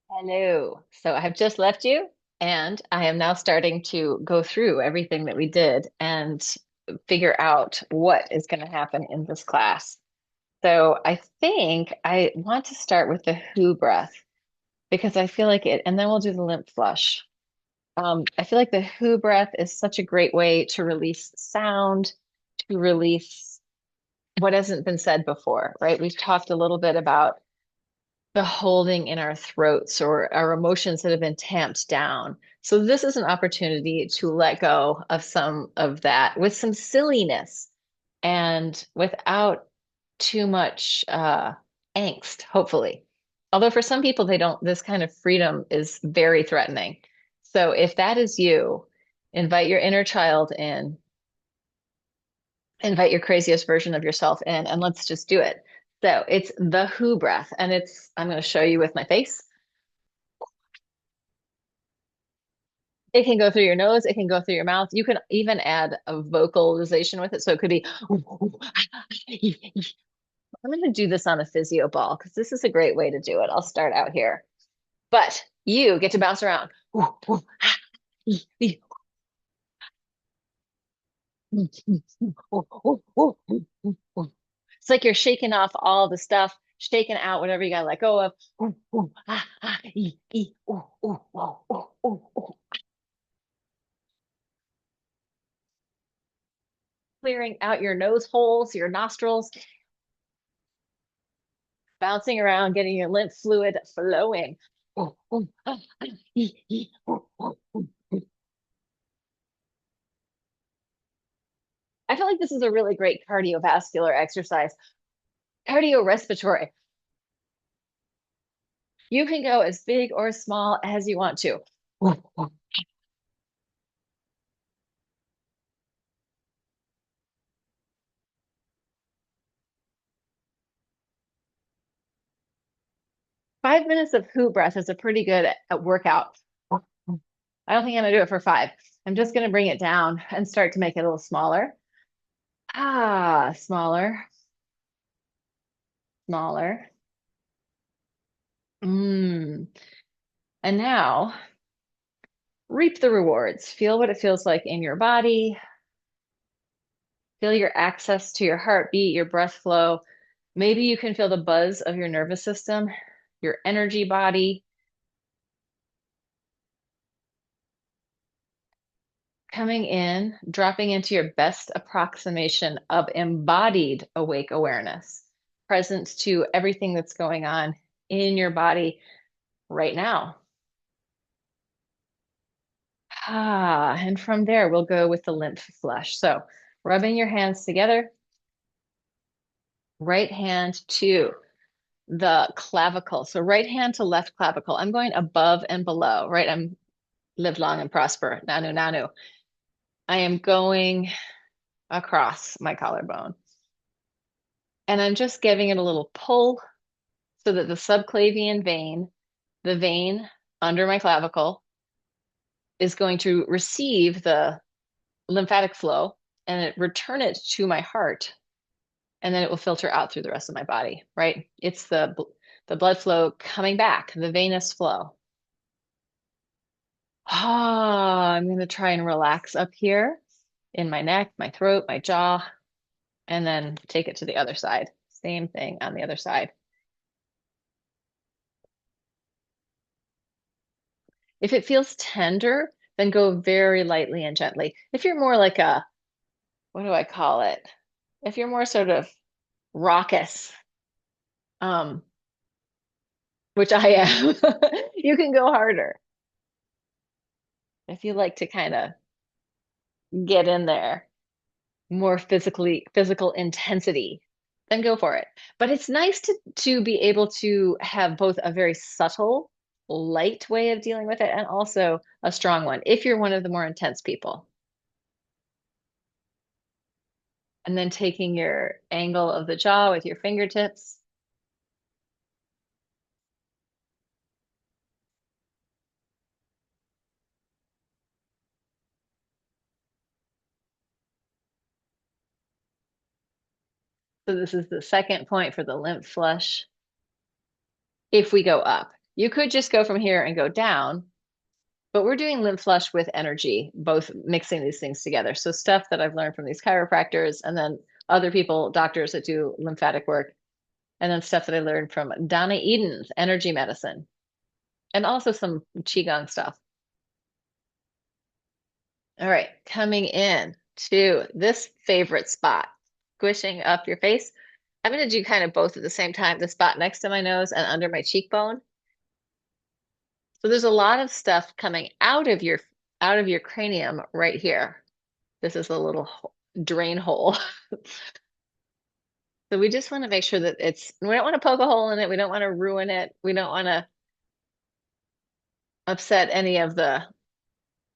Hello. So I've just left you, and I am now starting to go through everything that we did and figure out what is going to happen in this class. So I think I want to start with the who breath because I feel like it, and then we'll do the lymph flush. I feel like the who breath is such a great way to release sound, to release what hasn't been said before, right? We've talked a little bit about the holding in our throats or our emotions that have been tamped down. So this is an opportunity to let go of some of that with some silliness and without too much angst, hopefully. Although for some people, they don't, this kind of freedom is very threatening. So if that is you, invite your inner child in, invite your craziest version of yourself in, and let's just do it. So it's the who breath, and I'm going to show you with my face. It can go through your nose, it can go through your mouth. You can even add a vocalization with it. So it could be, I'm going to do this on a physio ball because this is a great way to do it. I'll start out here. But you get to bounce around. It's like you're shaking off all the stuff, shaking out whatever you got to let go of. Clearing out your nose holes, your nostrils, bouncing around, getting your lymph fluid flowing. I feel like this is a really great cardiovascular exercise. Cardiorespiratory. You can go as big or small as you want to. 5 minutes of who breath is a pretty good workout. I don't think I'm gonna do it for five. I'm just gonna bring it down and start to make it a little smaller. Smaller, smaller. Mm. And now reap the rewards. Feel what it feels like in your body. Feel your access to your heartbeat, your breath flow. Maybe you can feel the buzz of your nervous system, your energy body coming in, dropping into your best approximation of embodied awake awareness, present to everything that's going on in your body right now. And from there, we'll go with the lymph flush. So, rubbing your hands together, right hand to the clavicle. So, right hand to left clavicle. I'm going above and below, right? I'm live long and prosper. Nanu, nanu. I am going across my collarbone. And I'm just giving it a little pull so that the subclavian vein, the vein under my clavicle, is going to receive the lymphatic flow and it return it to my heart, and then it will filter out through the rest of my body, right? It's the blood flow coming back, the venous flow. I'm going to try and relax up here in my neck, my throat, my jaw, and then take it to the other side. Same thing on the other side. If it feels tender, then go very lightly and gently. If you're more like a, what do I call it? If you're more sort of raucous, um, which I am, you can go harder. If you like to kind of get in there, more physical intensity, then go for it. But it's nice to be able to have both a very subtle, light way of dealing with it and also a strong one if you're one of the more intense people. And then taking your angle of the jaw with your fingertips. So this is the second point for the lymph flush if we go up. You could just go from here and go down, but we're doing lymph flush with energy, both mixing these things together. So stuff that I've learned from these chiropractors and then other people, doctors that do lymphatic work, and then stuff that I learned from Donna Eden's energy medicine, and also some Qigong stuff. All right, coming in to this favorite spot, squishing up your face. I'm going to do kind of both at the same time, the spot next to my nose and under my cheekbone. So there's a lot of stuff coming out of your cranium right here. This is a little drain hole. So we just want to make sure that we don't want to poke a hole in it. We don't want to ruin it. We don't want to upset any of the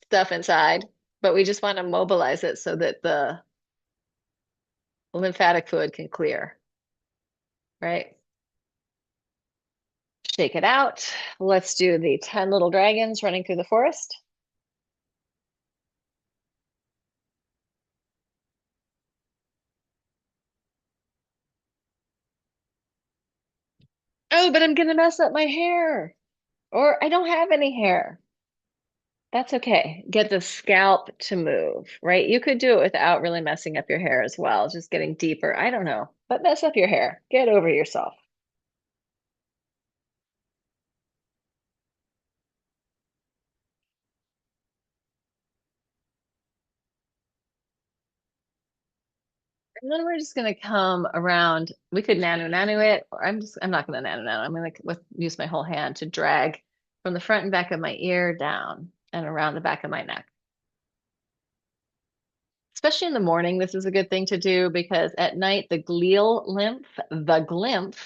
stuff inside, but we just want to mobilize it so that the lymphatic fluid can clear, right? Shake it out. Let's do the 10 little dragons running through the forest. Oh, but I'm gonna mess up my hair. Or I don't have any hair. That's okay. Get the scalp to move, right? You could do it without really messing up your hair as well, just getting deeper. I don't know, but mess up your hair. Get over yourself. And then we're just gonna come around. We could nano it, or I'm not gonna nano. I'm gonna use my whole hand to drag from the front and back of my ear down and around the back of my neck. Especially in the morning, this is a good thing to do because at night, the glial lymph, the glymph,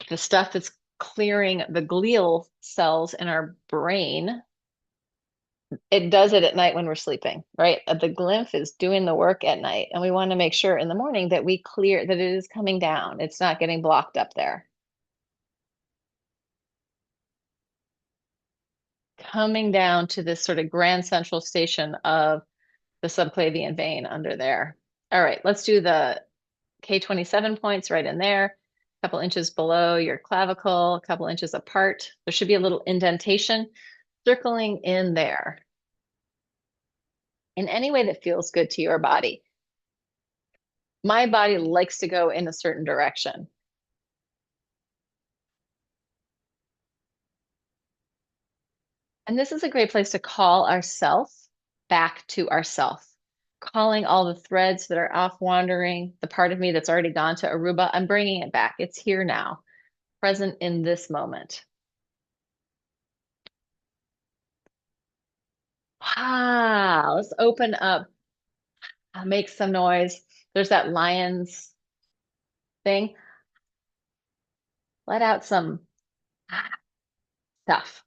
the stuff that's clearing the glial cells in our brain, it does it at night when we're sleeping, right? The glymph is doing the work at night. And we want to make sure in the morning that we clear, that it is coming down. It's not getting blocked up there. Coming down to this sort of grand central station of the subclavian vein under there. All right, let's do the K27 points right in there, a couple inches below your clavicle, a couple inches apart. There should be a little indentation circling in there in any way that feels good to your body. My body likes to go in a certain direction. And this is a great place to call ourself back to ourself. Calling all the threads that are off wandering, the part of me that's already gone to Aruba, I'm bringing it back. It's here now, present in this moment. Wow, let's open up, make some noise. There's that lion's thing. Let out some stuff.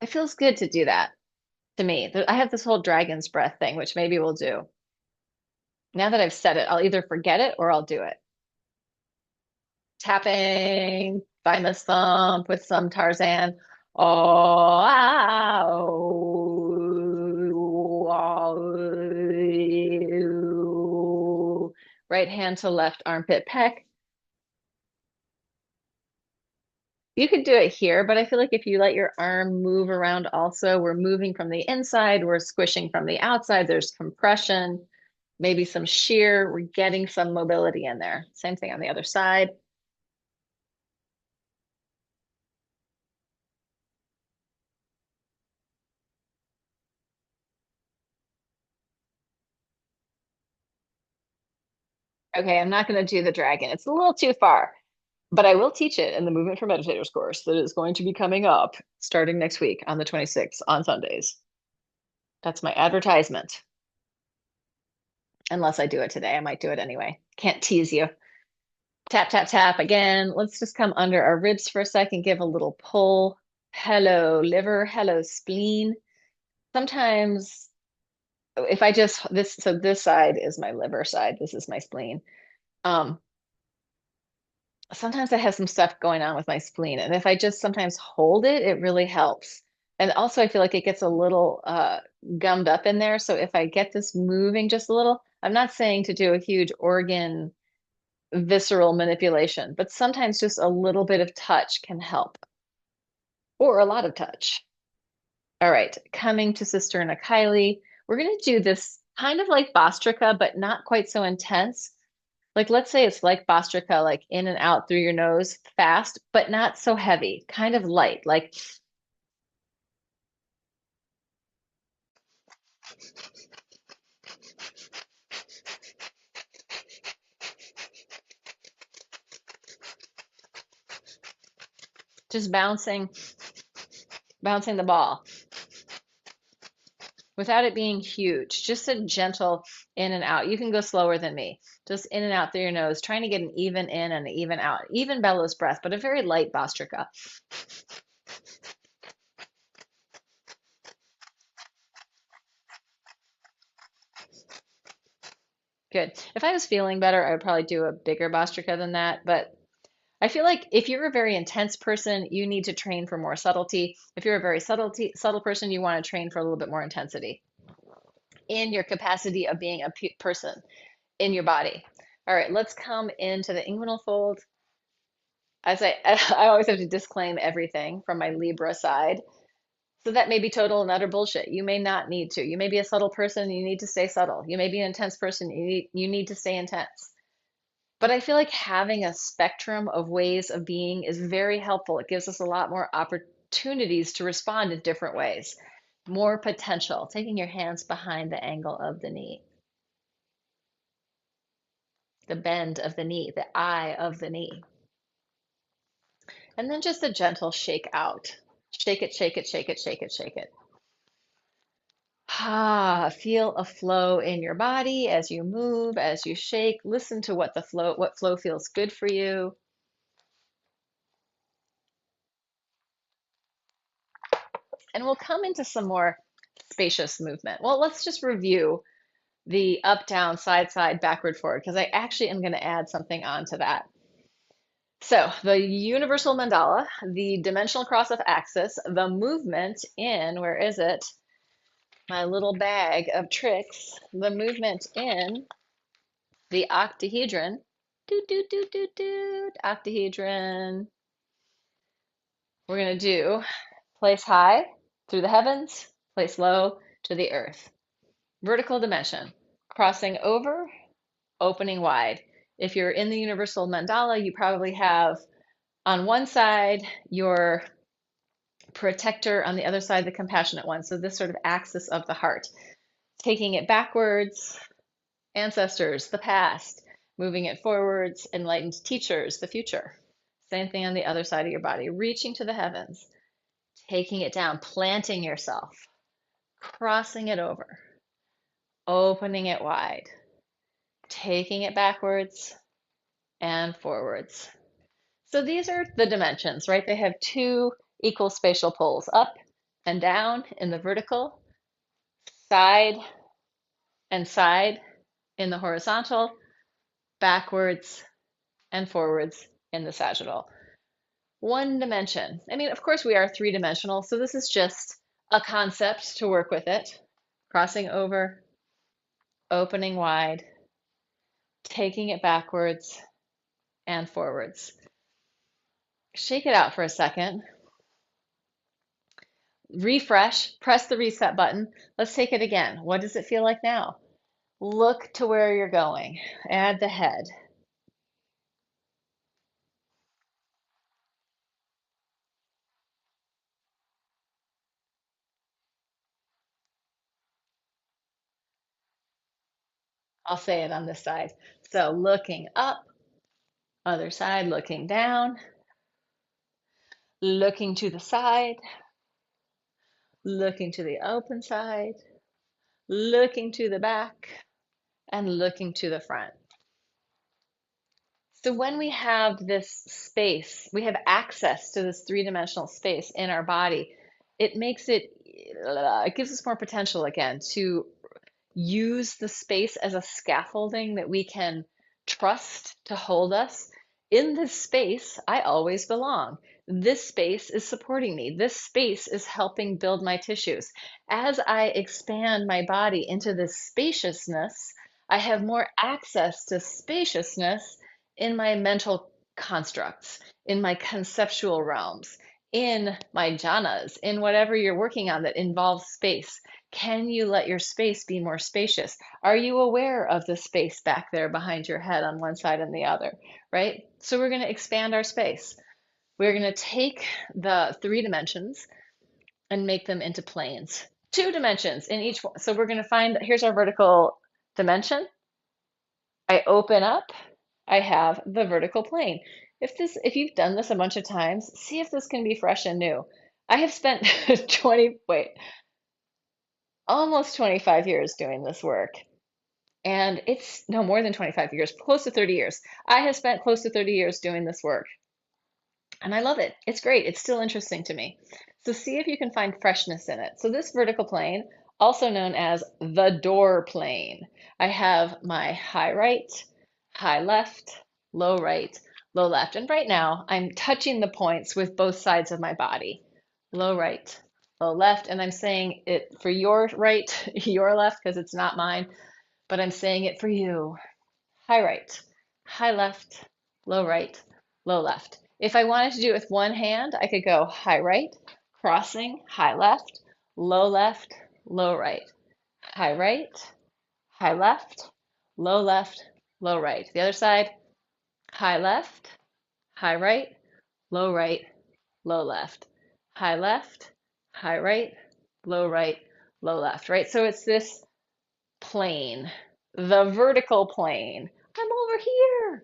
It feels good to do that to me. I have this whole dragon's breath thing, which maybe we'll do. Now that I've said it, I'll either forget it or I'll do it. Tapping, find the thump with some Tarzan. Oh, right hand to left armpit peck. You could do it here, but I feel like if you let your arm move around also, we're moving from the inside, we're squishing from the outside, there's compression, maybe some shear, we're getting some mobility in there. Same thing on the other side. Okay, I'm not going to do the dragon. It's a little too far, but I will teach it in the Movement for Meditators course that is going to be coming up starting next week on the 26th on Sundays. That's my advertisement. Unless I do it today, I might do it anyway. Can't tease you. Tap, tap, tap again. Let's just come under our ribs for a second, give a little pull. Hello, liver. Hello, spleen. Sometimes if I just, this side is my liver side. This is my spleen. Um, Sometimes I have some stuff going on with my spleen. And if I just sometimes hold it, it really helps. And also I feel like it gets a little gummed up in there. So if I get this moving just a little, I'm not saying to do a huge organ visceral manipulation, but sometimes just a little bit of touch can help, or a lot of touch. All right, coming to Cisterna Kylie, we're going to do this kind of like Bastrika, but not quite so intense. Like, let's say it's like Bastrika, like in and out through your nose fast, but not so heavy, kind of light, like just bouncing the ball without it being huge, just a gentle in and out. You can go slower than me, just in and out through your nose, trying to get an even in and an even out, even bellows breath, but a very light Bastrika. Good. If I was feeling better, I would probably do a bigger Bastrika than that, but I feel like if you're a very intense person, you need to train for more subtlety. If you're a very subtle person, you want to train for a little bit more intensity in your capacity of being a person in your body. All right, let's come into the inguinal fold. As I always have to disclaim everything from my Libra side. So that may be total and utter bullshit. You may not need to. You may be a subtle person, you need to stay subtle. You may be an intense person, you need to stay intense. But I feel like having a spectrum of ways of being is very helpful. It gives us a lot more opportunities to respond in different ways, more potential. Taking your hands behind the angle of the knee, the bend of the knee, the eye of the knee. And then just a gentle shake out. Shake it, shake it, shake it, shake it, shake it. Feel a flow in your body as you move, as you shake. Listen to what flow feels good for you. And we'll come into some more spacious movement. Well, let's just review the up, down, side, side, backward, forward, because I actually am going to add something onto that. So the universal mandala, the dimensional cross of axis, the movement in, where is it? My little bag of tricks, the movement in the octahedron. Octahedron. We're going to do place high through the heavens, place low to the earth. Vertical dimension, crossing over, opening wide. If you're in the universal mandala, you probably have on one side your protector, on the other side the compassionate one. So this sort of axis of the heart. Taking it backwards, ancestors, the past. Moving it forwards, enlightened teachers, the future. Same thing on the other side of your body. Reaching to the heavens, taking it down, planting yourself, crossing it over, opening it wide, taking it backwards and forwards. So these are the dimensions, right? They have two equal spatial poles, up and down in the vertical, side and side in the horizontal, backwards and forwards in the sagittal. One dimension. I mean, of course, we are three-dimensional, so this is just a concept to work with it. Crossing over, opening wide, taking it backwards and forwards. Shake it out for a second. Refresh, press the reset button. Let's take it again. What does it feel like now? Look to where you're going. Add the head. I'll say it on this side. So looking up, other side, looking down, looking to the side, looking to the open side, looking to the back, and looking to the front. So when we have this space, we have access to this three-dimensional space in our body, it gives us more potential again to use the space as a scaffolding that we can trust to hold us. In this space, I always belong. This space is supporting me. This space is helping build my tissues. As I expand my body into this spaciousness, I have more access to spaciousness in my mental constructs, in my conceptual realms, in my jhanas, in whatever you're working on that involves space. Can you let your space be more spacious? Are you aware of the space back there behind your head on one side and the other, right? So we're going to expand our space. We're going to take the 3 dimensions and make them into planes. 2 dimensions in each one. So we're going to find, here's our vertical dimension. I open up, I have the vertical plane. If you've done this a bunch of times, see if this can be fresh and new. I have spent almost 25 years doing this work. And it's no more than 25 years, close to 30 years. I have spent close to 30 years doing this work. And I love it. It's great. It's still interesting to me. So see if you can find freshness in it. So this vertical plane, also known as the door plane, I have my high right, high left, low right, low left. And right now I'm touching the points with both sides of my body. Low right, low left. And I'm saying it for your right, your left, because it's not mine, but I'm saying it for you. High right, high left, low right, low left. If I wanted to do it with one hand, I could go high right, crossing, high left, low right, high right, high left, low right. The other side, high left, high right, low right, low left, high left, high right, low left, right? So it's this plane, the vertical plane. I'm over here.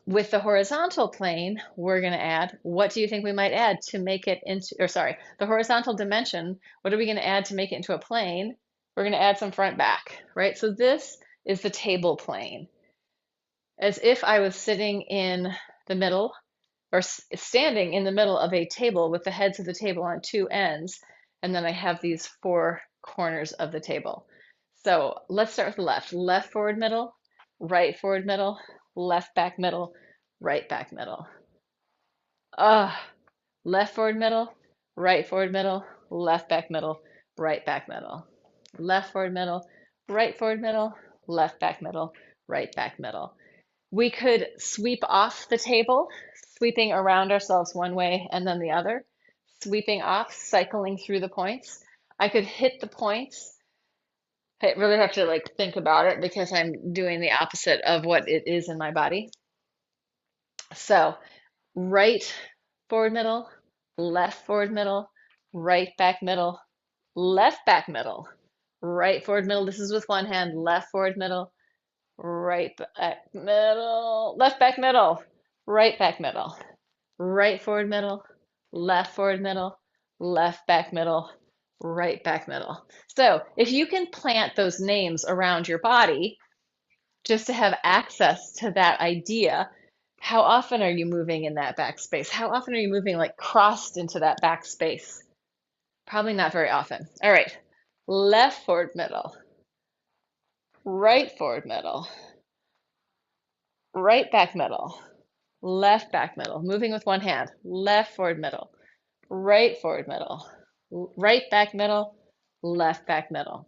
With the horizontal plane, we're going to add, what do you think we might add to make it into, or sorry, the horizontal dimension, what are we going to add to make it into a plane? We're going to add some front back, right? So this is the table plane. As if I was sitting in the middle or standing in the middle of a table with the heads of the table on 2 ends, and then I have these 4 corners of the table. So let's start with the left. Left forward middle, right forward middle, left back middle, right back middle. Left forward middle, right forward middle, left back middle, right back middle. Left forward middle, right forward middle, left back middle, right back middle. We could sweep off the table, sweeping around ourselves one way and then the other, sweeping off, cycling through the points. I could hit the points. I really have to like think about it because I'm doing the opposite of what it is in my body. So right forward middle, left forward middle, right back middle, left back middle, right forward middle. This is with one hand, left forward middle, right back middle, left back middle, right back middle, right forward middle, left forward middle, left back middle, right back middle. So if you can plant those names around your body just to have access to that idea, how often are you moving in that backspace? How often are you moving like crossed into that backspace? Probably not very often. All right, left forward middle, right forward middle, right back middle, left back middle, moving with one hand, left forward middle, right forward middle, right back middle, left back middle.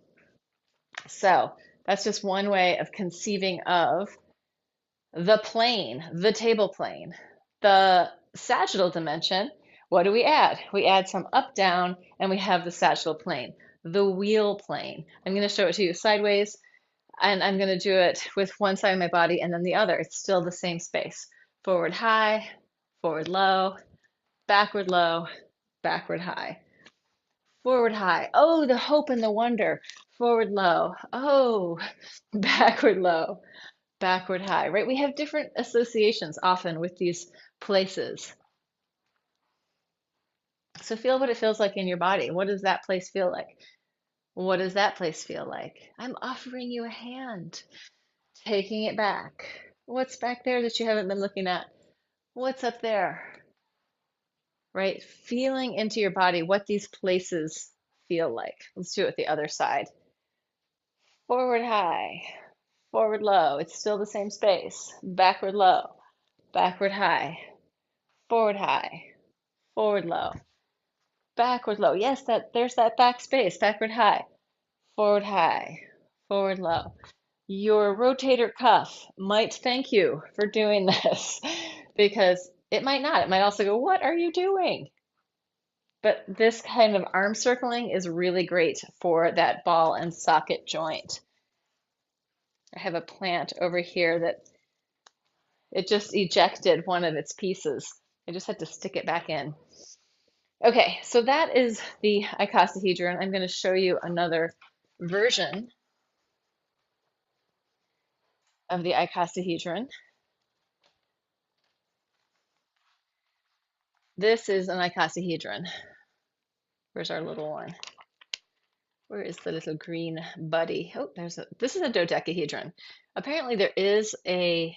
So that's just one way of conceiving of the plane, the table plane. The sagittal dimension, what do we add? We add some up, down, and we have the sagittal plane, the wheel plane. I'm going to show it to you sideways, and I'm going to do it with one side of my body and then the other. It's still the same space. Forward high, forward low, backward low, backward high. Forward high. Oh, the hope and the wonder. Forward low. Oh, backward low, backward high, right? We have different associations often with these places. So feel what it feels like in your body. What does that place feel like? What does that place feel like? I'm offering you a hand, taking it back. What's back there that you haven't been looking at? What's up there? Right? Feeling into your body what these places feel like. Let's do it with the other side. Forward high, forward low. It's still the same space. Backward low, backward high, forward low, backward low. Yes, there's that back space. Backward high, forward low. your rotator cuff might thank you for doing this because it might not. It might also go, what are you doing? But this kind of arm circling is really great for that ball and socket joint. I have a plant over here that it just ejected one of its pieces. I just had to stick it back in. Okay, so that is the icosahedron. I'm going to show you another version of the icosahedron. This is an icosahedron. Where's our little one? Where is the little green buddy? Oh, this is a dodecahedron. Apparently there is a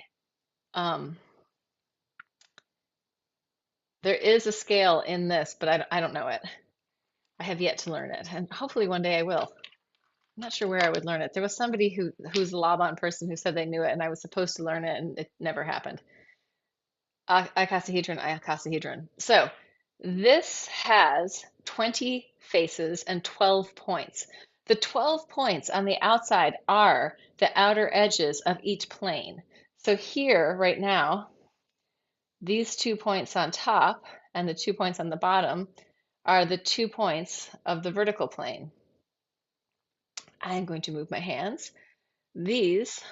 scale in this, but I don't know it. I have yet to learn it, and hopefully one day I will. I'm not sure where I would learn it. There was somebody who's a Laban person who said they knew it, and I was supposed to learn it, and it never happened. Icosahedron, icosahedron. So this has 20 faces and 12 points. The 12 points on the outside are the outer edges of each plane. So here, right now, these 2 points on top and the 2 points on the bottom are the 2 points of the vertical plane. I'm going to move my hands. These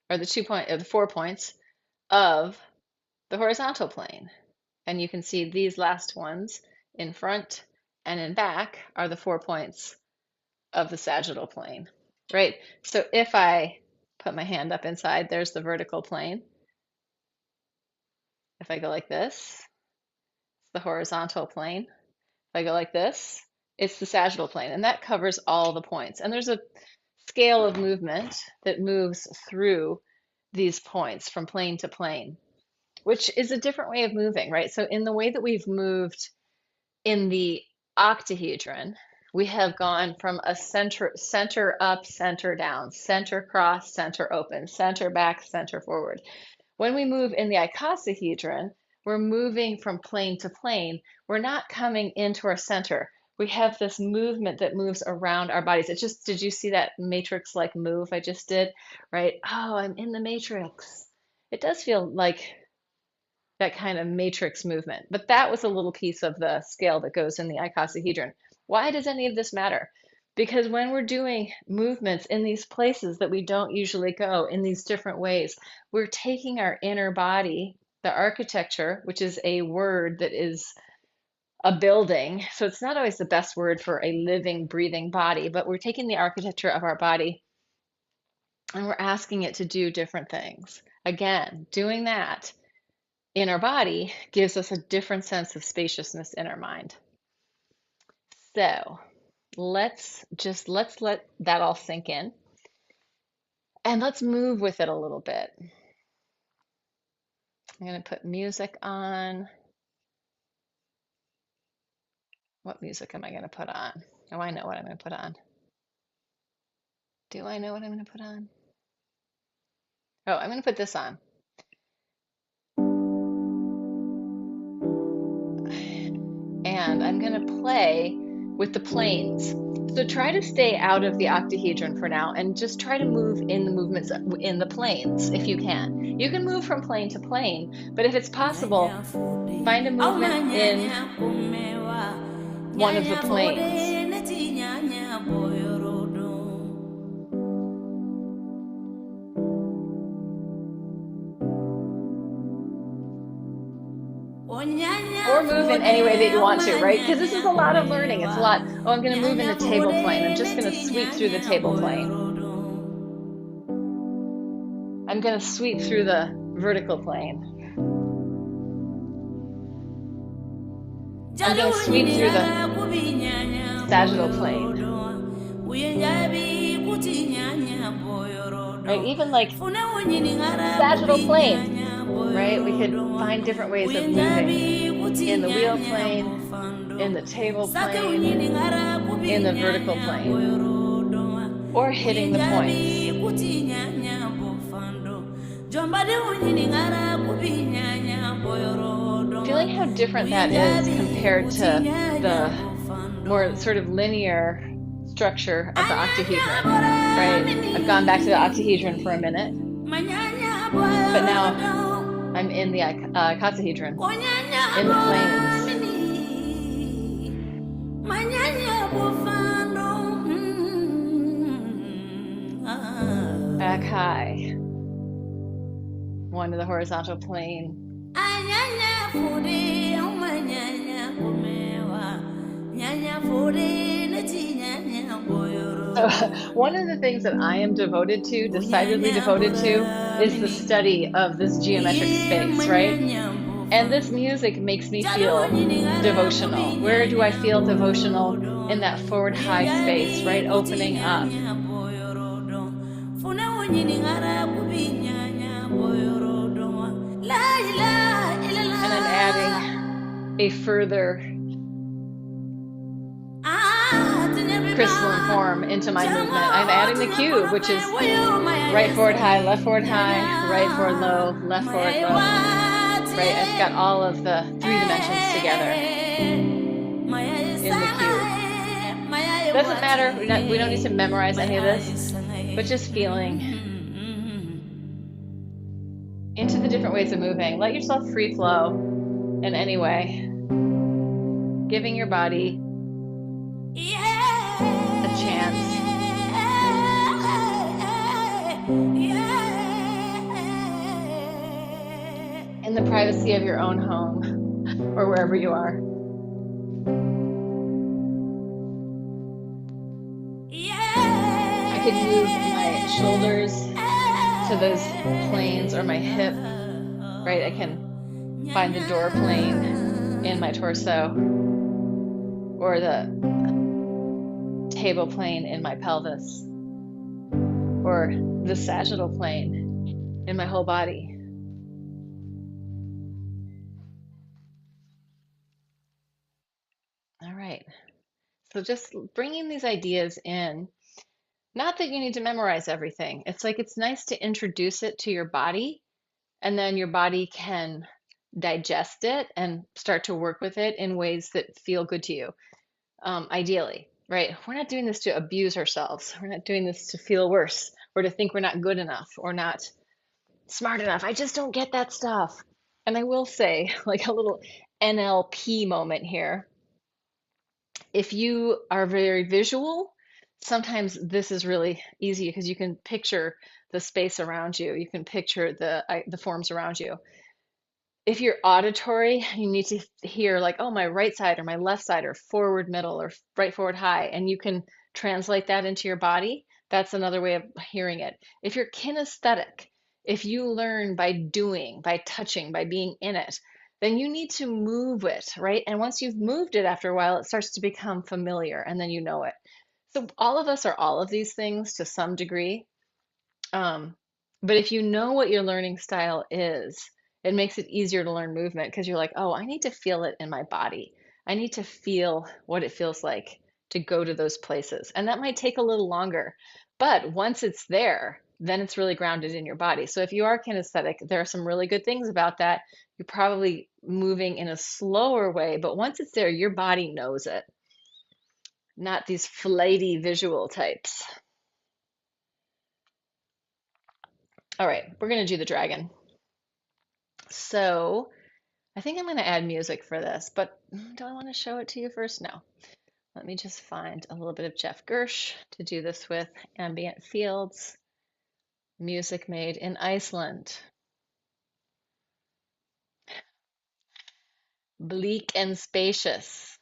are the 4 points of the horizontal plane. And you can see these last ones in front and in back are the 4 points of the sagittal plane, right? So if I put my hand up inside, there's the vertical plane. If I go like this, it's the horizontal plane. If I go like this, it's the sagittal plane, and that covers all the points. And there's a scale of movement that moves through these points from plane to plane, which is a different way of moving, right? So in the way that we've moved in the octahedron, we have gone from a center up, center down, center cross, center open, center back, center forward. When we move in the icosahedron, we're moving from plane to plane. We're not coming into our center. We have this movement that moves around our bodies. Did you see that matrix-like move I just did? Right? Oh, I'm in the matrix. It does feel like that kind of matrix movement, but that was a little piece of the scale that goes in the icosahedron. Why does any of this matter? Because when we're doing movements in these places that we don't usually go in these different ways, we're taking our inner body, the architecture, which is a word that is a building. So it's not always the best word for a living, breathing body, but we're taking the architecture of our body and we're asking it to do different things. Again, doing that in our body gives us a different sense of spaciousness in our mind. So let's let that all sink in and let's move with it a little bit. I'm going to put music on. What music am I going to put on? Oh, I know what I'm going to put on. Do I know what I'm going to put on? Oh, I'm going to put this on. And I'm going to play with the planes. So try to stay out of the octahedron for now and just try to move in the movements in the planes if you can. You can move from plane to plane, but if it's possible, find a movement in one of the planes. Or move in any way that you want to, right? Because this is a lot of learning. It's a lot. Oh, I'm going to move in the table plane. I'm just going to sweep through the table plane. I'm going to sweep through the vertical plane. I'm going to sweep through the sagittal plane. Right? Even like sagittal plane. Right? We could find different ways of moving in the wheel plane, in the table plane, in the vertical plane, or hitting the points. Feeling how different that is compared to the more sort of linear structure of the octahedron, right? I've gone back to the octahedron for a minute, but now I'm in the icosahedron, in the planes. Back high, one to the horizontal plane. So one of the things that I am devoted to, decidedly devoted to, is the study of this geometric space, right? And this music makes me feel devotional. Where do I feel devotional? In that forward high space, right? Opening up. And I'm adding a further crystalline form into my movement. I'm adding the cube, which is right forward high, right forward low, left forward low. Right, I've got all of the 3 dimensions together in the cube. Doesn't matter, we don't need to memorize any of this, but just feeling into the different ways of moving. Let yourself free flow in any way, giving your body a chance. In the privacy of your own home or wherever you are. I could move my shoulders to those planes or my hip, right? I can find the door plane in my torso or the table plane in my pelvis or the sagittal plane in my whole body. All right, so just bringing these ideas in, not that you need to memorize everything. It's like it's nice to introduce it to your body, and then your body can digest it and start to work with it in ways that feel good to you, ideally, right? We're not doing this to abuse ourselves. We're not doing this to feel worse or to think we're not good enough or not smart enough. I just don't get that stuff. And I will say, like a little NLP moment here. If you are very visual, sometimes this is really easy because you can picture the space around you. You can picture the forms around you. If you're auditory, you need to hear like, oh, my right side or my left side or forward middle or right forward high, and you can translate that into your body. That's another way of hearing it. If you're kinesthetic, if you learn by doing, by touching, by being in it, then you need to move it, right? And once you've moved it after a while, it starts to become familiar and then you know it. So all of us are all of these things to some degree. But if you know what your learning style is, it makes it easier to learn movement because you're like, oh, I need to feel it in my body. I need to feel what it feels like to go to those places. And that might take a little longer. But once it's there, then it's really grounded in your body. So if you are kinesthetic, there are some really good things about that. You're probably moving in a slower way, but once it's there, your body knows it. Not these flighty visual types. All right, we're going to do the dragon. So I think I'm going to add music for this, but do I want to show it to you first? No. Let me just find a little bit of Jeff Gersh to do this with. Ambient fields, music made in Iceland. Bleak and spacious.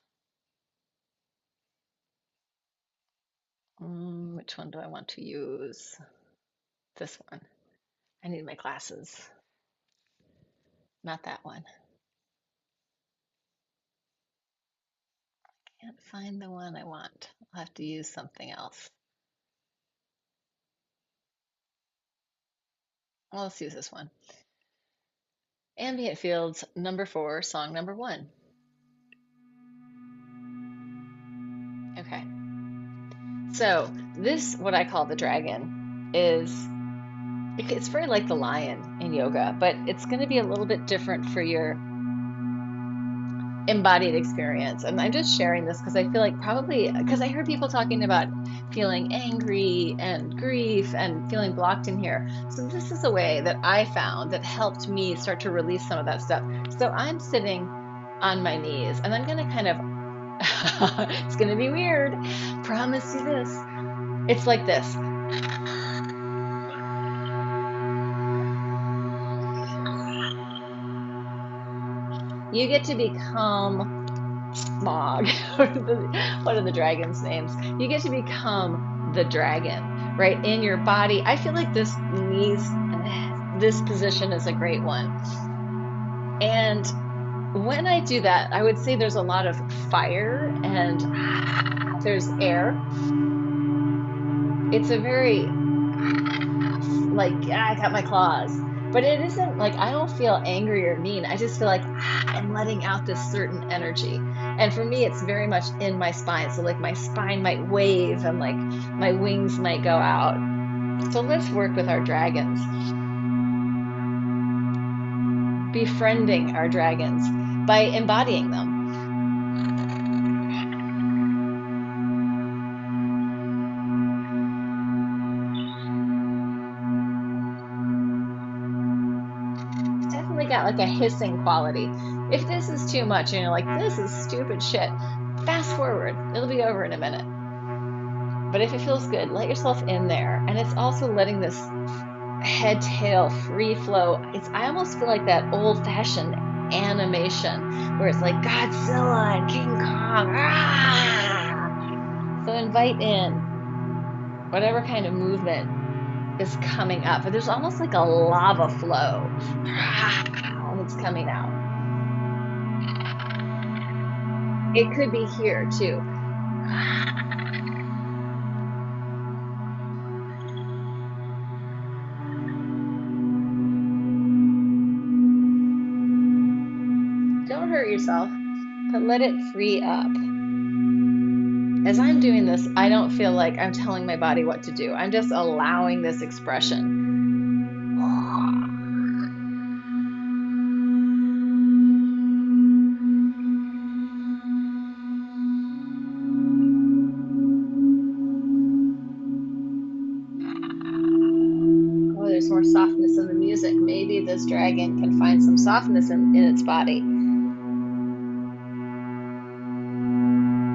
Which one do I want to use? This one. I need my glasses. Not that one. Can't find the one I want. I'll have to use something else. Well, let's use this one. Ambient Fields, number 4, song number 1. Okay. So this, what I call the dragon, it's very like the lion in yoga, but it's going to be a little bit different for your embodied experience. And I'm just sharing this because I feel like probably because I heard people talking about feeling angry and grief and feeling blocked in here. So this is a way that I found that helped me start to release some of that stuff. So I'm sitting on my knees and I'm going to kind of, it's going to be weird. Promise you this. It's like this. You get to become Smog. What are the dragon's names? You get to become the dragon, right? In your body. I feel like this position is a great one. And when I do that, I would say there's a lot of fire and there's air. It's a very like, I got my claws. But it isn't like I don't feel angry or mean. I just feel like I'm letting out this certain energy. And for me, it's very much in my spine. So, like, my spine might wave and like my wings might go out. So, let's work with our dragons, befriending our dragons by embodying them. It's definitely got like a hissing quality. If this is too much and you're like, this is stupid shit, fast forward. It'll be over in a minute. But if it feels good, let yourself in there. And it's also letting this head tail free flow. I almost feel like that old fashioned animation where it's like Godzilla and King Kong. Ah! So invite in whatever kind of movement is coming up. But there's almost like a lava flow. And it's coming out. It could be here too. Don't hurt yourself, but let it free up. As I'm doing this, I don't feel like I'm telling my body what to do. I'm just allowing this expression. Oh, there's more softness in the music. Maybe this dragon can find some softness in its body.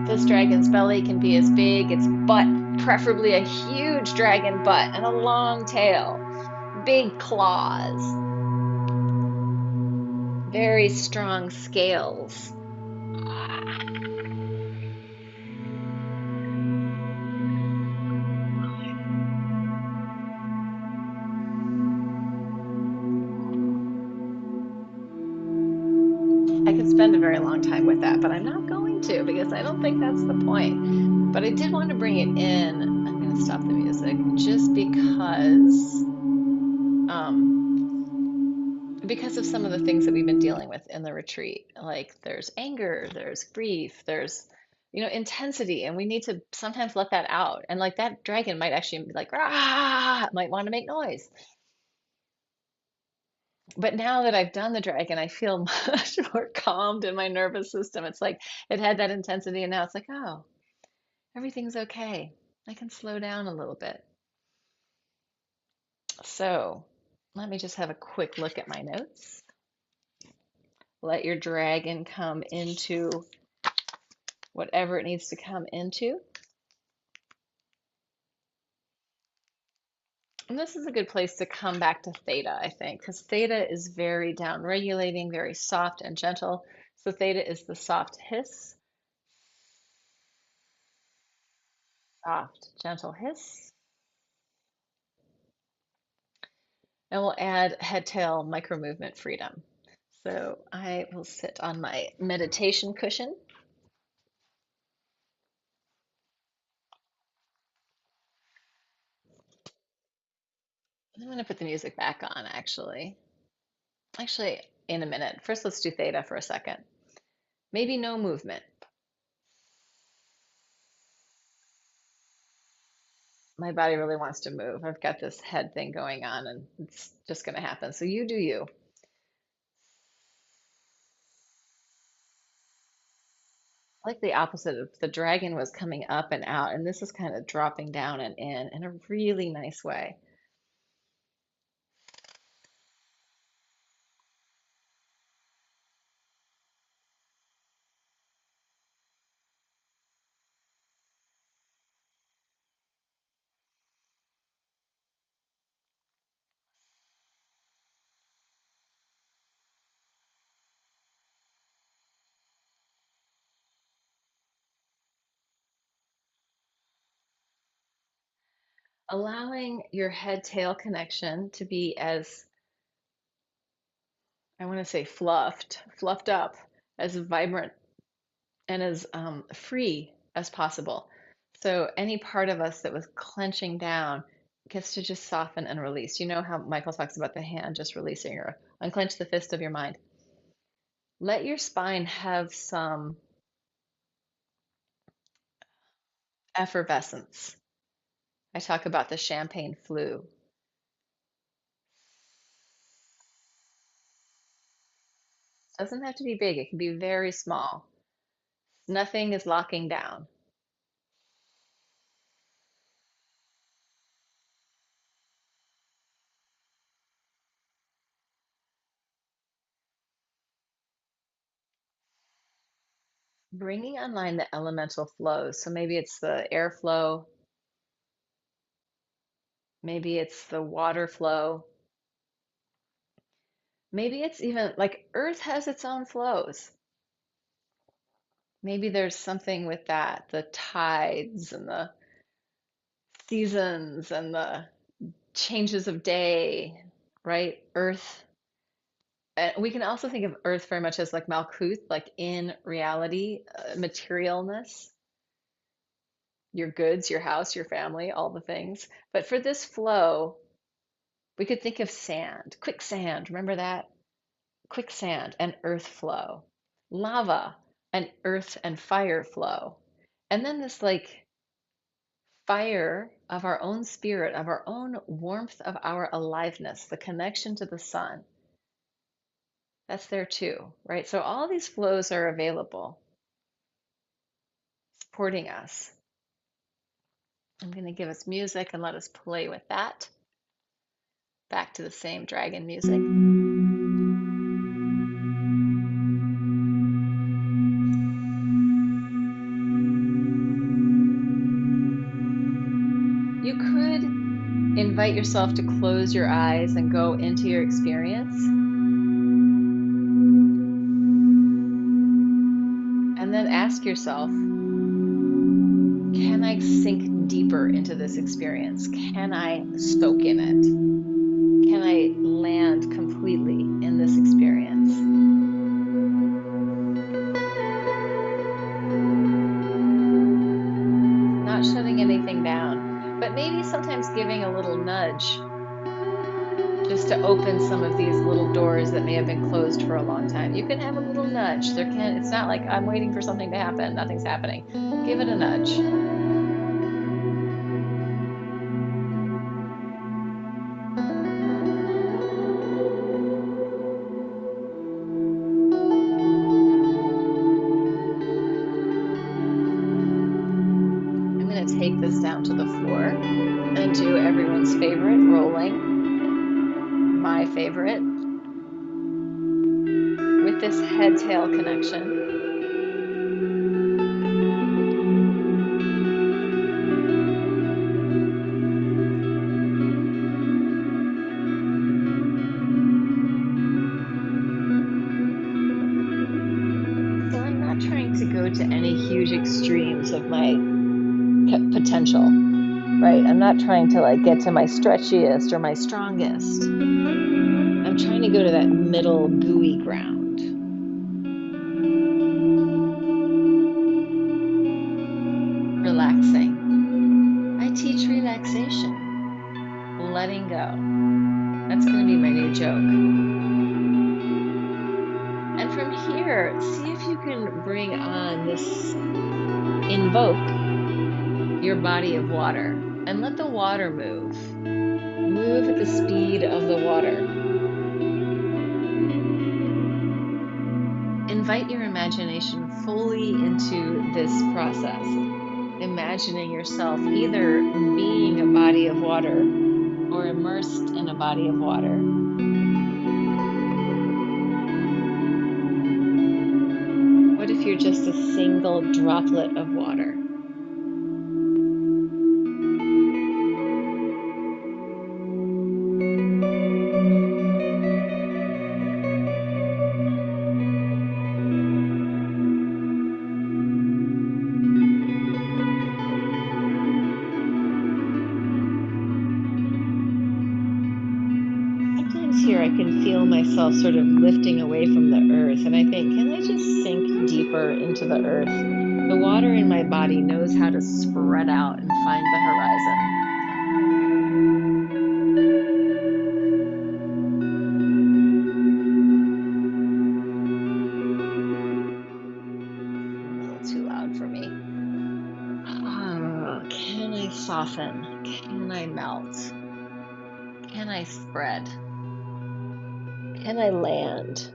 This dragon's belly can be as big, its butt, preferably a huge dragon butt, and a long tail, big claws, very strong scales. I could spend a very long time with that, but I'm not going to because I don't think that's the point. But I did want to bring it in. I'm going to stop the music just um, because of some of the things that we've been dealing with in the retreat. Like there's anger, there's grief, there's intensity, and we need to sometimes let that out. And like that dragon might actually be like, ah, might want to make noise. But now that I've done the dragon, I feel much more calmed in my nervous system. It's like it had that intensity, and now it's like, oh, everything's okay. I can slow down a little bit. So let me just have a quick look at my notes. Let your dragon come into whatever it needs to come into. And this is a good place to come back to theta, I think, because theta is very down regulating, very soft and gentle. So theta is the soft hiss, soft, gentle hiss. And we'll add head tail micro movement freedom. So I will sit on my meditation cushion. I'm going to put the music back on, actually. Actually, in a minute. First, let's do theta for a second. Maybe no movement. My body really wants to move. I've got this head thing going on, and it's just going to happen. So you do you. like the opposite of the dragon was coming up and out, and this is kind of dropping down and in a really nice way. Allowing your head-tail connection to be as, I want to say, fluffed up, as vibrant and as free as possible. So any part of us that was clenching down gets to just soften and release. You know how Michael talks about the hand just releasing, or unclench the fist of your mind. Let your spine have some effervescence. I talk about the champagne flu. Doesn't have to be big, it can be very small. Nothing is locking down. Bringing online the elemental flows. So maybe it's the airflow, maybe it's the water flow, maybe it's even like Earth has its own flows. Maybe there's something with that, the tides and the seasons and the changes of day, right? Earth. And we can also think of Earth very much as like Malkuth, like in reality, materialness, your goods, your house, your family, all the things. But for this flow, we could think of sand, quicksand. Remember that? Quicksand and earth flow, lava and earth and fire flow. And then this like fire of our own spirit, of our own warmth of our aliveness, the connection to the sun. That's there too, right? So all these flows are available, supporting us. I'm going to give us music and let us play with that. Back to the same dragon music. You could invite yourself to close your eyes and go into your experience. And then ask yourself, can I sink deeper into this experience? Can I soak in it? Can I land completely in this experience? Not shutting anything down, but maybe sometimes giving a little nudge just to open some of these little doors that may have been closed for a long time. You can have a little nudge. It's not like I'm waiting for something to happen, nothing's happening. Give it a nudge. I'm going to take this down to the floor and do everyone's favorite, rolling. My favorite. With this head-tail connection. So I'm not trying to go to any huge extremes of my potential, right? I'm not trying to like get to my stretchiest or my strongest. I'm trying to go to that middle gooey ground. Relaxing. I teach relaxation. Letting go. That's going to be my new joke. And from here, see if you can bring on this, invoke your body of water and let the water move. Move at the speed of the water. invite your imagination fully into this process, imagining yourself either being a body of water or immersed in a body of water. What if you're just a single droplet of water? Sometimes here I can feel myself sort of lifting away from the earth, and I think, can I just sink deeper into the earth? The water in my body knows how to spread out and find the horizon. A little too loud for me. Oh, can I soften? Can I melt? Can I spread? Can I land?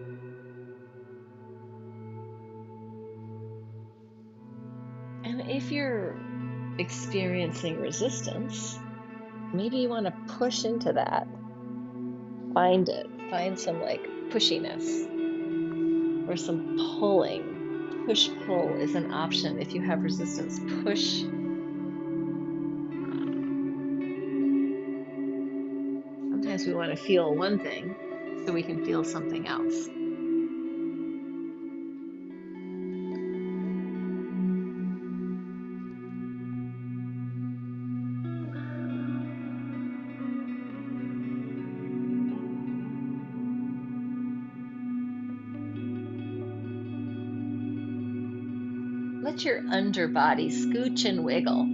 And if you're experiencing resistance, maybe you want to push into that. Find it. Find some like pushiness or some pulling. Push pull is an option if you have resistance. Push. Sometimes we want to feel one thing so we can feel something else. Let your underbody scooch and wiggle.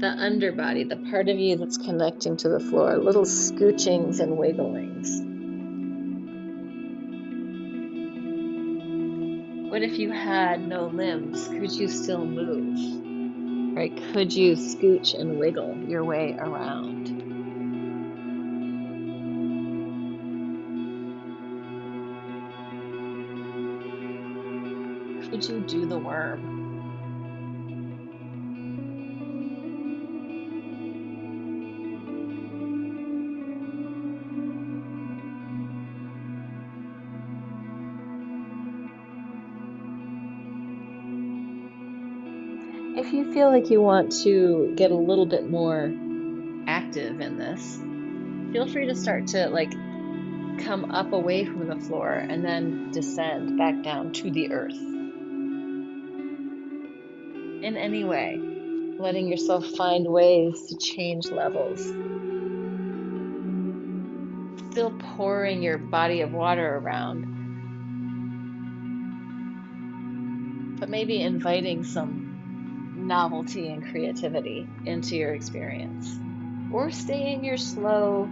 The underbody, the part of you that's connecting to the floor, little scoochings and wigglings. What if you had no limbs? Could you still move? Right? Could you scooch and wiggle your way around? Could you do the worm? If you feel like you want to get a little bit more active in this, feel free to start to like come up away from the floor and then descend back down to the earth. In any way, letting yourself find ways to change levels. Still pouring your body of water around, but maybe inviting some novelty and creativity into your experience. Or stay in your slow,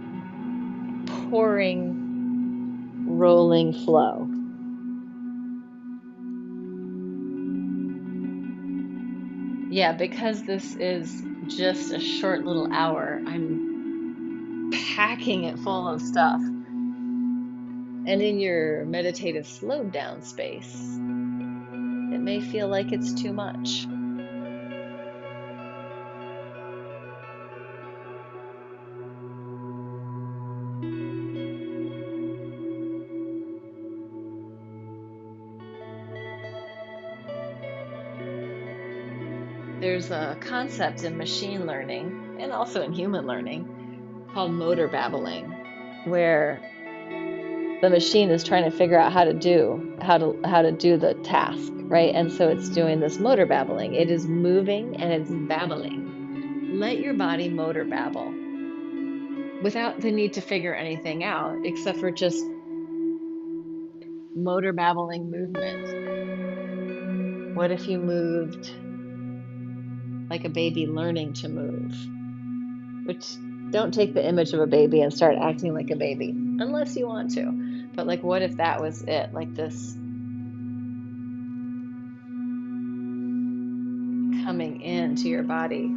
pouring, rolling flow. Yeah, because this is just a short little hour, I'm packing it full of stuff. And in your meditative slowed down space, it may feel like it's too much. There's a concept in machine learning and also in human learning called motor babbling, where the machine is trying to figure out how to do the task, right? And so it's doing this motor babbling. It is moving and it's babbling. Let your body motor babble without the need to figure anything out, except for just motor babbling movement. What if you moved like a baby learning to move? Which, don't take the image of a baby and start acting like a baby, unless you want to. But like, what if that was it? Like this coming into your body.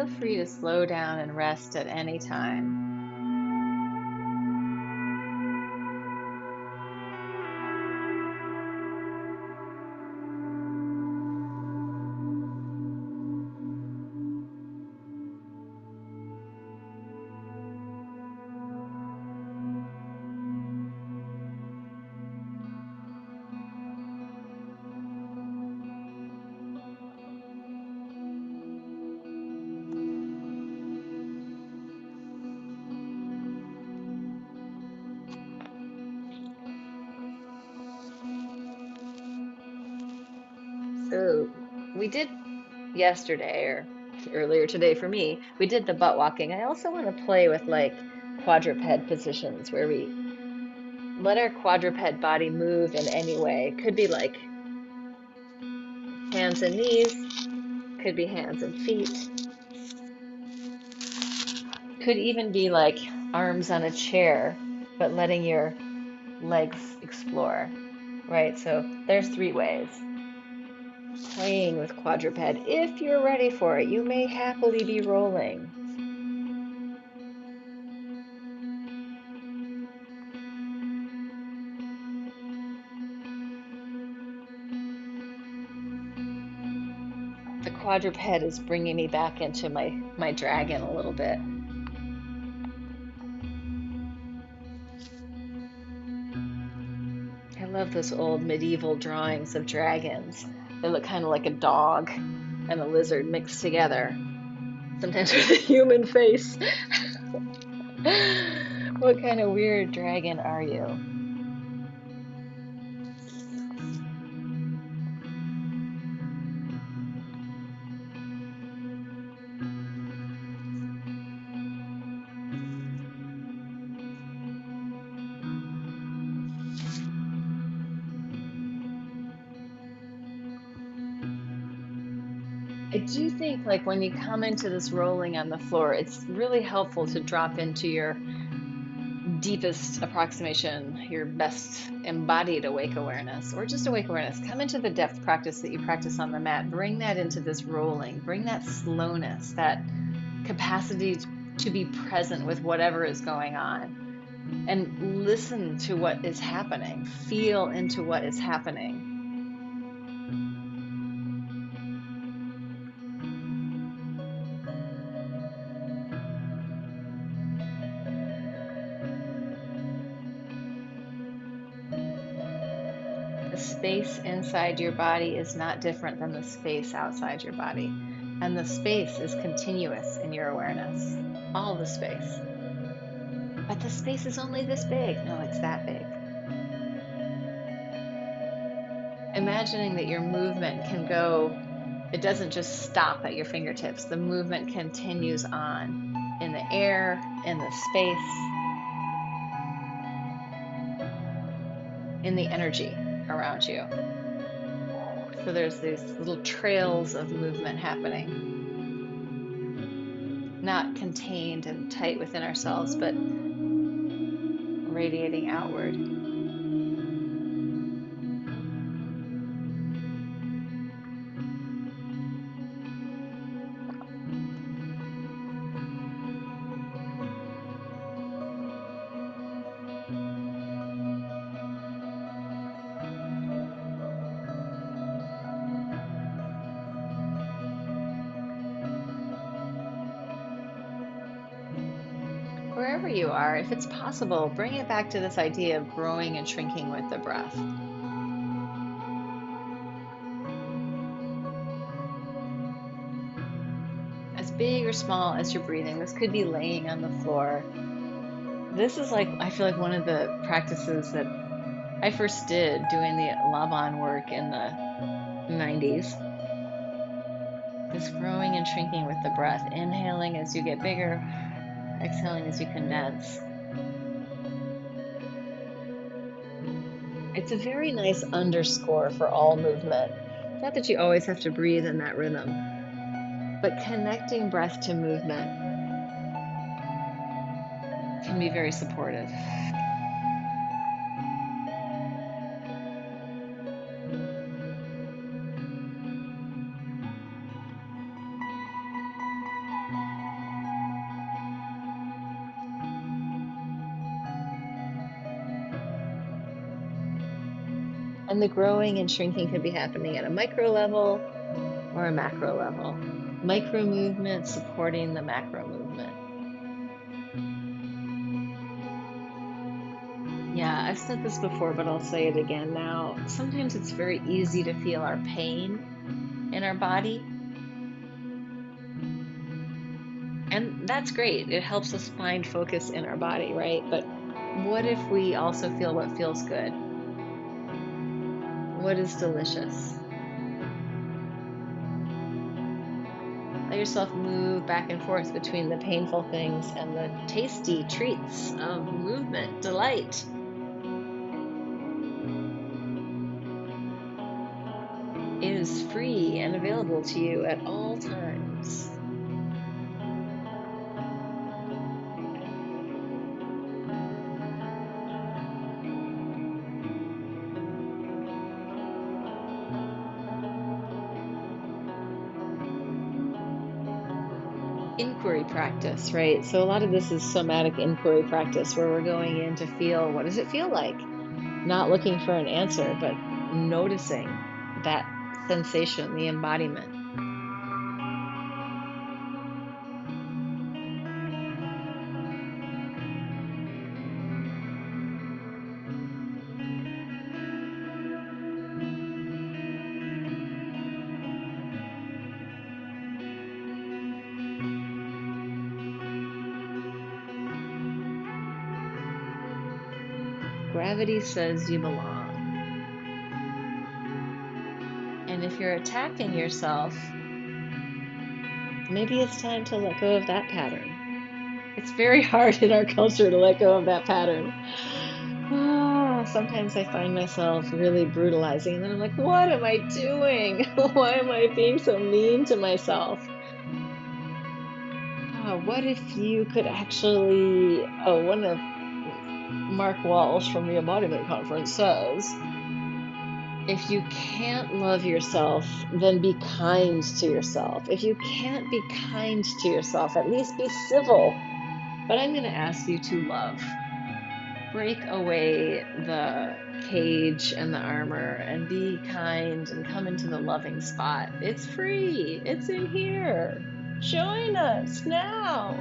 feel free to slow down and rest at any time. So we did yesterday, or earlier today for me, we did the butt walking. I also want to play with like quadruped positions where we let our quadruped body move in any way. Could be like hands and knees, could be hands and feet, could even be like arms on a chair, but letting your legs explore, right? So there's 3 ways. Playing with quadruped. If you're ready for it, you may happily be rolling. The quadruped is bringing me back into my dragon a little bit. I love those old medieval drawings of dragons. They look kind of like a dog and a lizard mixed together, sometimes with a human face. What kind of weird dragon are you? I do think like when you come into this rolling on the floor, it's really helpful to drop into your deepest approximation, your best embodied awake awareness, or just awake awareness. Come into the depth practice that you practice on the mat. Bring that into this rolling. Bring that slowness, that capacity to be present with whatever is going on. And listen to what is happening. Feel into what is happening. The space inside your body is not different than the space outside your body. And the space is continuous in your awareness. All the space. But the space is only this big. No, it's that big. Imagining that your movement can go, it doesn't just stop at your fingertips. The movement continues on in the air, in the space, in the energy around you. So there's these little trails of movement happening, not contained and tight within ourselves, but radiating outward. Wherever you are, if it's possible, bring it back to this idea of growing and shrinking with the breath. As big or small as you're breathing, this could be laying on the floor. This is like, I feel like one of the practices that I first did doing the Laban work in the 90s. This growing and shrinking with the breath, inhaling as you get bigger, exhaling as you condense. It's a very nice underscore for all movement. Not that you always have to breathe in that rhythm, but connecting breath to movement can be very supportive. And the growing and shrinking could be happening at a micro level or a macro level. Micro movement supporting the macro movement. Yeah, I've said this before, but I'll say it again now. Sometimes it's very easy to feel our pain in our body, and that's great. It helps us find focus in our body, right? But what if we also feel what feels good? What is delicious? Let yourself move back and forth between the painful things and the tasty treats of movement, delight. It is free and available to you at all times. Inquiry practice, right? So a lot of this is somatic inquiry practice where we're going in to feel, what does it feel like? Not looking for an answer, but noticing that sensation, the embodiment. Gravity says you belong. And if you're attacking yourself, maybe it's time to let go of that pattern. It's very hard in our culture to let go of that pattern. Sometimes I find myself really brutalizing, and then I'm like, what am I doing? Why am I being so mean to myself? What if you could actually, one of Mark Walsh from the Embodiment Conference says, if you can't love yourself, then be kind to yourself. If you can't be kind to yourself, at least be civil. But I'm going to ask you to love. Break away the cage and the armor and be kind and come into the loving spot. It's free. It's in here. Join us now.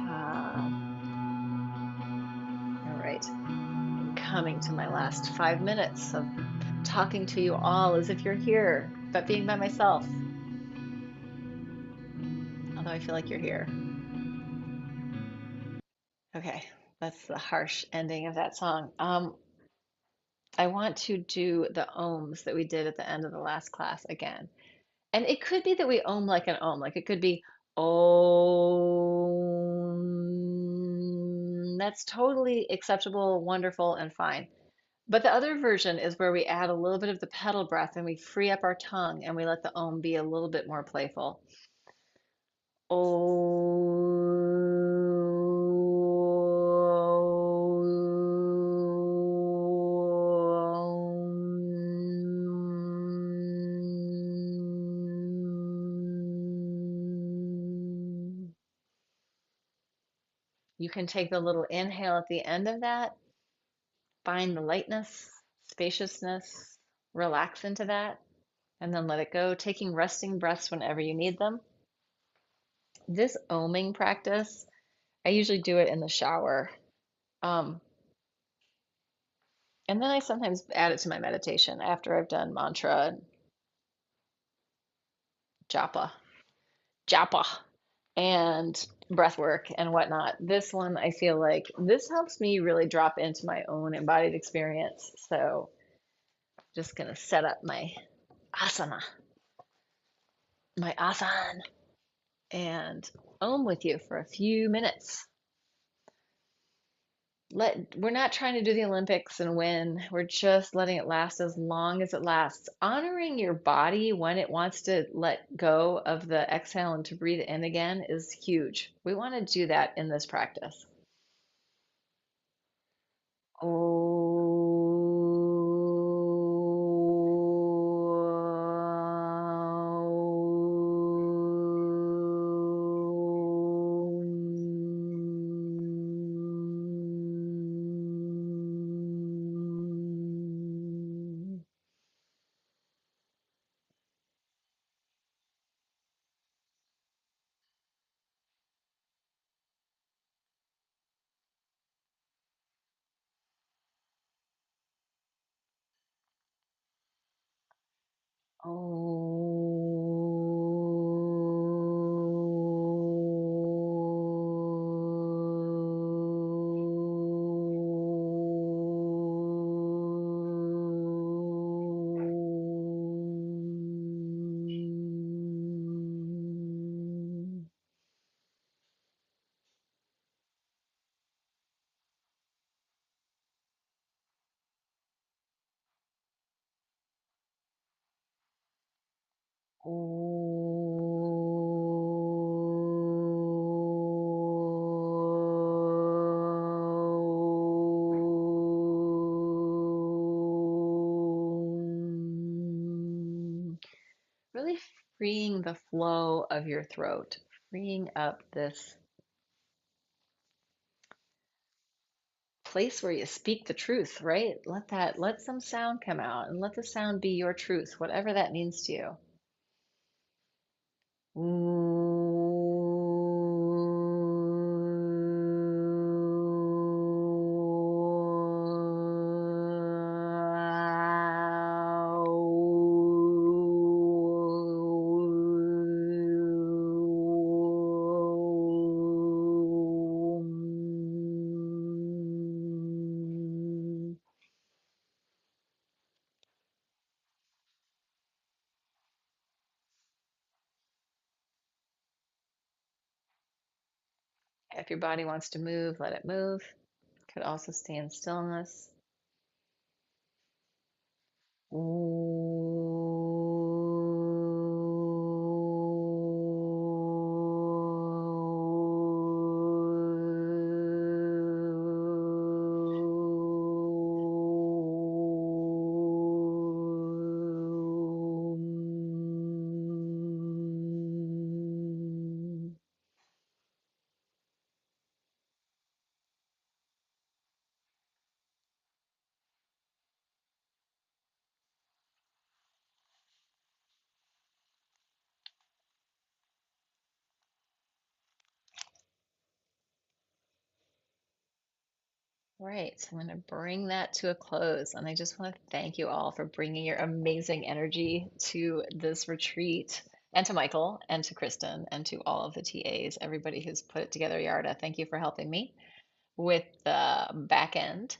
Ah, all right. I'm coming to my last 5 minutes of talking to you all as if you're here, but being by myself. Although I feel like you're here. Okay, that's the harsh ending of that song. I want to do the ohms that we did at the end of the last class again. And it could be that we ohm like an ohm, like it could be om. That's totally acceptable, wonderful, and fine. But the other version is where we add a little bit of the pedal breath and we free up our tongue and we let the ohm be a little bit more playful. You can take the little inhale at the end of that, find the lightness, spaciousness, relax into that, and then let it go, taking resting breaths whenever you need them. This oming practice, I usually do it in the shower. Um, and then I sometimes add it to my meditation after I've done mantra, japa, japa, and breath work and whatnot. This one, I feel like this helps me really drop into my own embodied experience. So just gonna set up my asana, my asan, and om with you for a few minutes. We're not trying to do the Olympics and win. We're just letting it last as long as it lasts. Honoring your body when it wants to let go of the exhale and to breathe in again is huge. We want to do that in this practice. Really freeing the flow of your throat, freeing up this place where you speak the truth, right? Let some sound come out and let the sound be your truth, whatever that means to you. If your body wants to move, let it move. Could also stay in stillness. Right, so I'm going to bring that to a close. And I just want to thank you all for bringing your amazing energy to this retreat, and to Michael, and to Kristen, and to all of the TAs, everybody who's put it together. Yarda, thank you for helping me with the back end.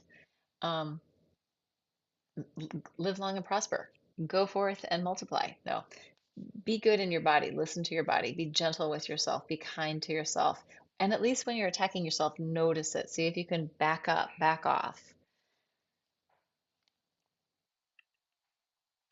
Um, live long and prosper. Go forth and multiply. No, be good in your body. Listen to your body. Be gentle with yourself. Be kind to yourself. And at least when you're attacking yourself, notice it. See if you can back up, back off.